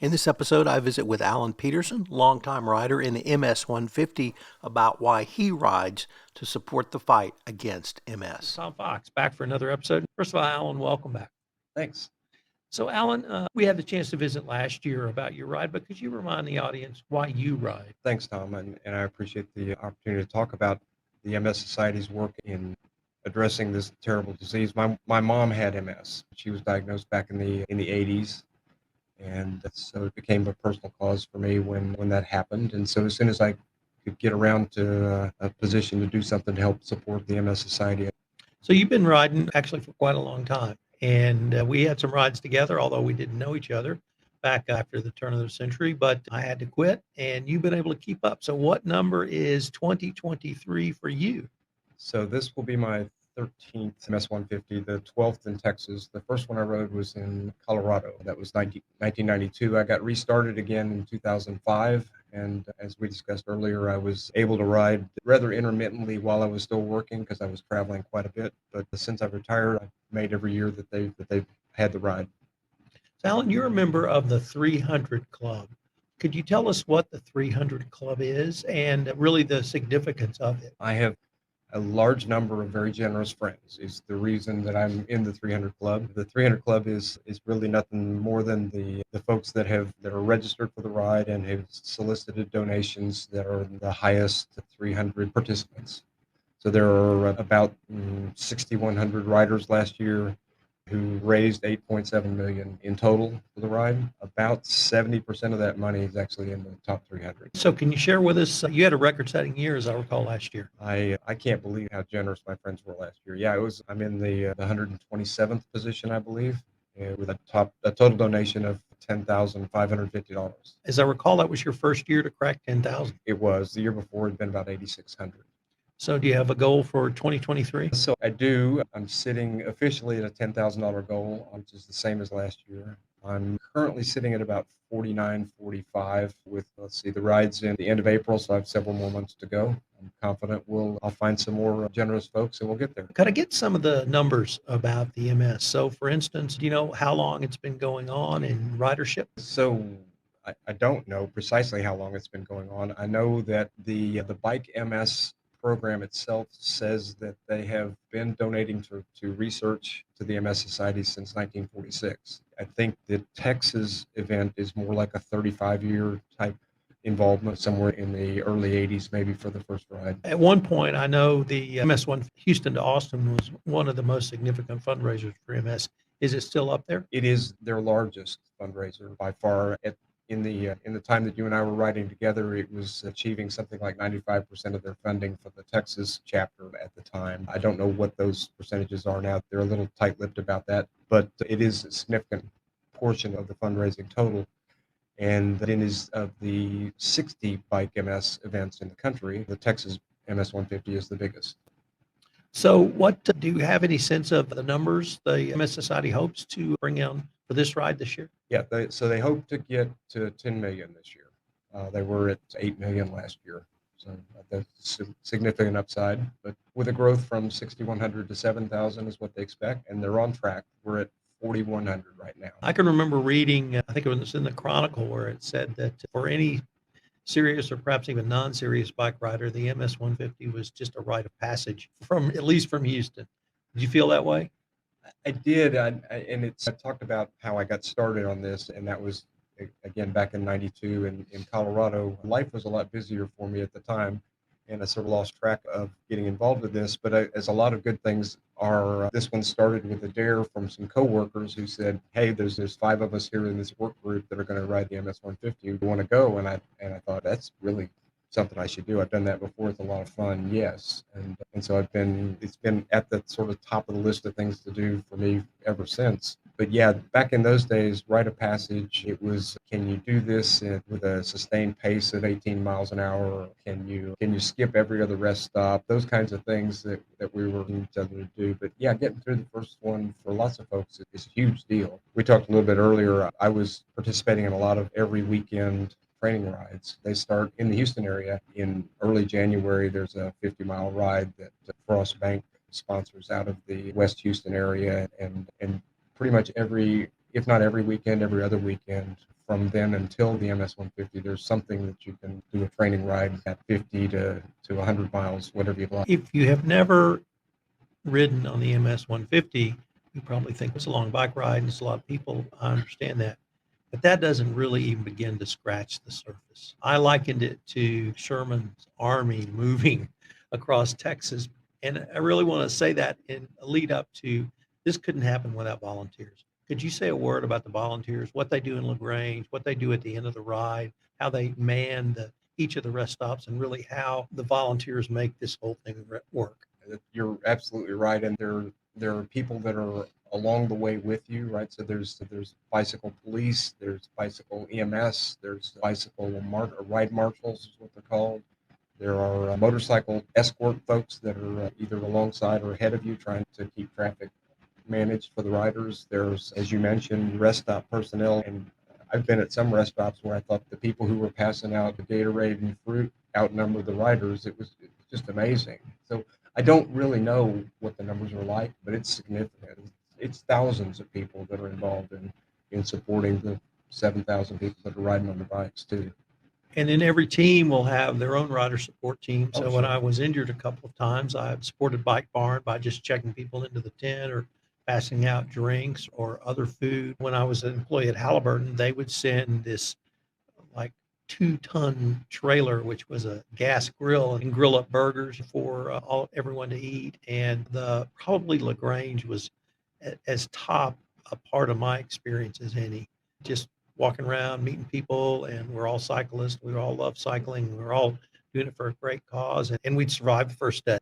In this episode, I visit with Alan Peterson, longtime rider in the MS 150, about why he rides to support the fight against MS. Tom Fox, back for another episode. First of all, Alan, welcome back. Thanks. So, Alan, we had the chance to visit last year about your ride, but could you remind the audience why you ride? Thanks, Tom. And I appreciate the opportunity to talk about the MS Society's work in addressing this terrible disease. My mom had MS. She was diagnosed back in the 80s. And so it became a personal cause for me when that happened. And so as soon as I could get around to a position to do something to help support the MS Society. So you've been riding actually for quite a long time. And we had some rides together, although we didn't know each other back after the turn of the century, but I had to quit and you've been able to keep up. So what number is 2023 for you? So this will be my 13th MS 150, the 12th in Texas. The first one I rode was in Colorado. That was 1992. I got restarted again in 2005. And as we discussed earlier, I was able to ride rather intermittently while I was still working because I was traveling quite a bit. But since I've retired, I've made every year that they've had the ride. So Alan, you're a member of the 300 Club. Could you tell us what the 300 Club is and really the significance of it? I have a large number of very generous friends is the reason that I'm in the 300 Club. The 300 Club is really nothing more than the folks that are registered for the ride and have solicited donations that are the highest 300 participants. So there are about 6,100 riders last year who raised 8.7 million in total for the ride. About 70% of that money is actually in the top 300. So can you share with us, you had a record-setting year, as I recall, last year. I can't believe how generous my friends were last year. Yeah, I'm in the 127th position, I believe, with a total donation of $10,550. As I recall, that was your first year to crack 10,000. It was. The year before it had been about 8,600. So do you have a goal for 2023? So I do. I'm sitting officially at a $10,000 goal, which is the same as last year. I'm currently sitting at about 49, 45 with, the ride's in the end of April, so I have several more months to go. I'm confident I'll find some more generous folks and we'll get there. Could I get some of the numbers about the MS? So for instance, do you know how long it's been going on in ridership? So I don't know precisely how long it's been going on. I know that the Bike MS program itself says that they have been donating to research to the MS Society since 1946. I think the Texas event is more like a 35-year type involvement, somewhere in the early 80s, maybe, for the first ride. At one point, I know the MS1 Houston to Austin was one of the most significant fundraisers for MS. Is it still up there? It is their largest fundraiser by far. In the time that you and I were riding together, it was achieving something like 95% of their funding for the Texas chapter at the time. I don't know what those percentages are now. They're a little tight-lipped about that, but it is a significant portion of the fundraising total. And then is of the 60 bike MS events in the country, the Texas MS 150 is the biggest. So what do you have any sense of the numbers the MS Society hopes to bring in for this ride this year? Yeah, they hope to get to 10 million this year. They were at 8 million last year. So that's a significant upside. But with a growth from 6,100 to 7,000 is what they expect, and they're on track. We're at 4,100 right now. I can remember reading, I think it was in the Chronicle, where it said that for any serious or perhaps even non-serious bike rider, the MS 150 was just a rite of passage at least from Houston. Did you feel that way? I did, I talked about how I got started on this, and that was again back in '92 in Colorado. Life was a lot busier for me at the time, and I sort of lost track of getting involved with this. But as a lot of good things are, this one started with a dare from some coworkers who said, "Hey, there's 5 of us here in this work group that are going to ride the MS 150. Do you want to go?" And I thought that's really something I should do. I've done that before. It's a lot of fun. Yes. And so it's been at the sort of top of the list of things to do for me ever since. But yeah, back in those days, rite of passage, it was, can you do this with a sustained pace of 18 miles an hour? Can you skip every other rest stop? Those kinds of things that we were each other to do. But yeah, getting through the first one for lots of folks is a huge deal. We talked a little bit earlier. I was participating in a lot of every weekend training rides. They start in the Houston area in early January. There's a 50-mile ride that Frost Bank sponsors out of the West Houston area, and pretty much every if not every weekend, every other weekend from then until the MS 150. There's something that you can do a training ride at 50 to 100 miles, whatever you like. If you have never ridden on the MS 150, you probably think it's a long bike ride and it's a lot of people. I understand that. But that doesn't really even begin to scratch the surface. I likened it to Sherman's army moving across Texas. And I really want to say that in a lead up to this couldn't happen without volunteers. Could you say a word about the volunteers, what they do in LaGrange, what they do at the end of the ride, how they man each of the rest stops, and really how the volunteers make this whole thing work? You're absolutely right, and there are people that are along the way with you, right? So there's bicycle police, there's bicycle EMS, there's bicycle ride marshals is what they're called. There are motorcycle escort folks that are either alongside or ahead of you, trying to keep traffic managed for the riders. There's, as you mentioned, rest stop personnel, and I've been at some rest stops where I thought the people who were passing out the Gatorade and fruit outnumbered the riders. It was just amazing. So I don't really know what the numbers are like, but it's significant. It's thousands of people that are involved in supporting the 7,000 people that are riding on the bikes too. And then every team will have their own rider support team. Oh, So when sure. I was injured a couple of times, I supported Bike Barn by just checking people into the tent or passing out drinks or other food. When I was an employee at Halliburton, they would send this like 2-ton trailer, which was a gas grill, and grill up burgers for everyone to eat. And the probably LaGrange was as top a part of my experience as any. Just walking around, meeting people, and we're all cyclists. We all love cycling. We're all doing it for a great cause, and we'd survive the first day.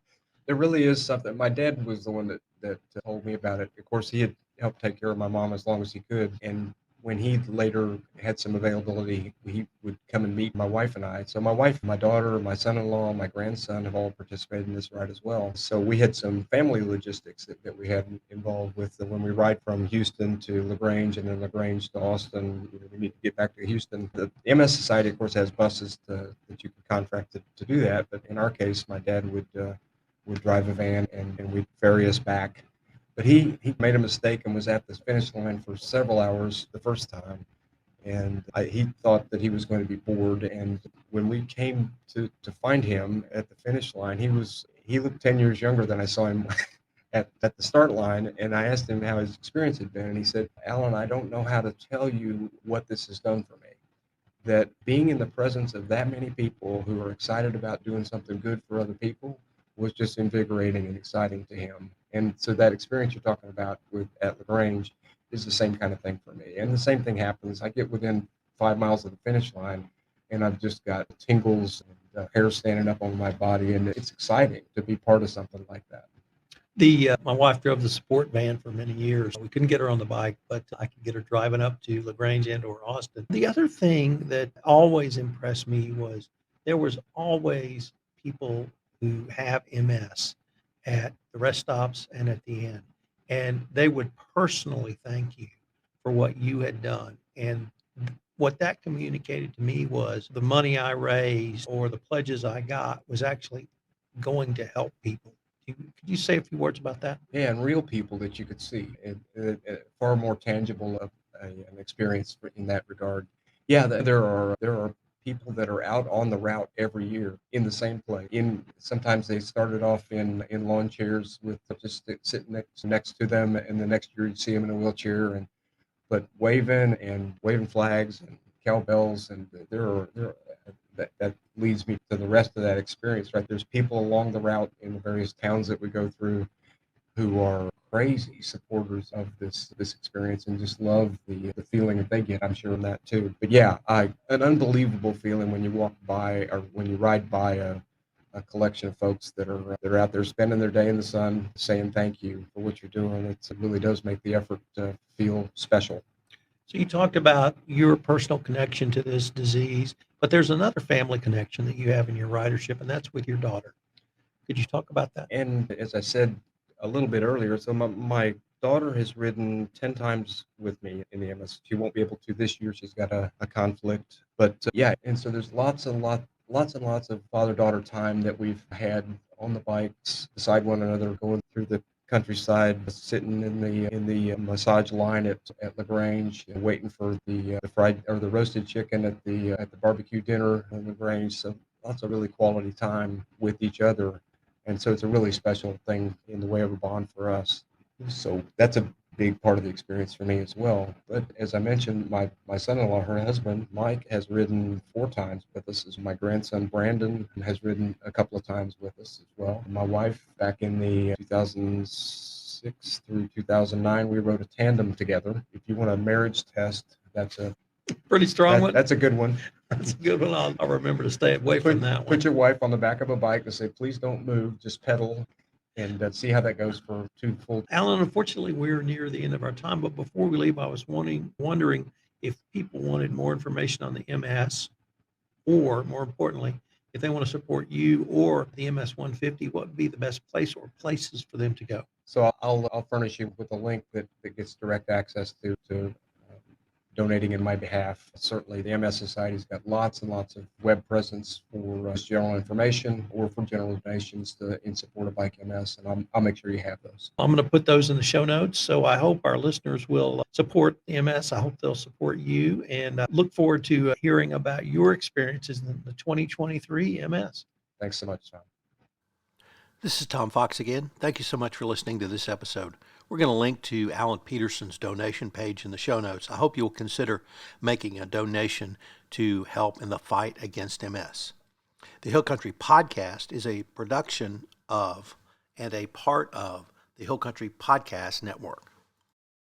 There really is something. My dad was the one that told me about it. Of course, he had helped take care of my mom as long as he could, and when he later had some availability, he would come and meet my wife and I. So my wife, my daughter, my son-in-law, my grandson have all participated in this ride as well. So we had some family logistics that we had involved with when we ride from Houston to LaGrange and then LaGrange to Austin. We need to get back to Houston. The MS Society, of course, has buses that you can contract to do that. But in our case, my dad would drive a van and we'd ferry us back. But he made a mistake and was at the finish line for several hours the first time. And he thought that he was going to be bored. And when we came to find him at the finish line, he looked 10 years younger than I saw him at the start line. And I asked him how his experience had been. And he said, Alan, I don't know how to tell you what this has done for me. That being in the presence of that many people who are excited about doing something good for other people was just invigorating and exciting to him. And so that experience you're talking about with at LaGrange is the same kind of thing for me. And the same thing happens. I get within 5 miles of the finish line, and I've just got tingles and hair standing up on my body, and it's exciting to be part of something like that. My wife drove the sport van for many years. We couldn't get her on the bike, but I could get her driving up to LaGrange and or Austin. The other thing that always impressed me was there was always people who have MS at the rest stops and at the end, and they would personally thank you for what you had done. And what that communicated to me was the money I raised or the pledges I got was actually going to help people. Could you say a few words about that? Yeah, and real people that you could see, far more tangible of an experience in that regard. Yeah, there are people that are out on the route every year in the same place. In sometimes they started off in lawn chairs with just sitting next to them, and the next year you see them in a wheelchair and but waving flags and cowbells, and that leads me to the rest of that experience. Right, there's people along the route in the various towns that we go through who are crazy supporters of this experience and just love the feeling that they get. I'm sure in that too. But yeah, an unbelievable feeling when you walk by or when you ride by a collection of folks that are out there spending their day in the sun, saying thank you for what you're doing. It really does make the effort feel special. So you talked about your personal connection to this disease, but there's another family connection that you have in your ridership, and that's with your daughter. Could you talk about that? And as I said a little bit earlier, so my daughter has ridden 10 times with me in the MS. She won't be able to this year. She's got a conflict. But yeah, and so there's lots of father-daughter time that we've had on the bikes beside one another, going through the countryside, sitting in the massage line at LaGrange, waiting for the fried or the roasted chicken at the barbecue dinner in LaGrange. So lots of really quality time with each other, and so it's a really special thing in the way of a bond for us. So that's a big part of the experience for me as well. But as I mentioned, my son-in-law, her husband, Mike, has ridden 4 times with us. As my grandson, Brandon, has ridden a couple of times with us as well. My wife, back in the 2006 through 2009, we rode a tandem together. If you want a marriage test, Pretty strong one. that's a good one. That's a good one. I'll remember to stay away from that one. Put your wife on the back of a bike and say, please don't move, just pedal, and see how that goes for 2 full. Alan, unfortunately, we're near the end of our time, but before we leave, I was wondering if people wanted more information on the MS, or more importantly, if they want to support you or the MS 150, what would be the best place or places for them to go? So I'll furnish you with a link that gets direct access to donating in my behalf. Certainly, the MS Society's got lots and lots of web presence for general information or for general donations in support of Bike MS, and I'll make sure you have those. I'm going to put those in the show notes. So I hope our listeners will support MS. I hope they'll support you, and look forward to hearing about your experiences in the 2023 MS. Thanks so much, Tom. This is Tom Fox again. Thank you so much for listening to this episode. We're going to link to Alan Peterson's donation page in the show notes. I hope you'll consider making a donation to help in the fight against MS. The Hill Country Podcast is a production of and a part of the Hill Country Podcast Network.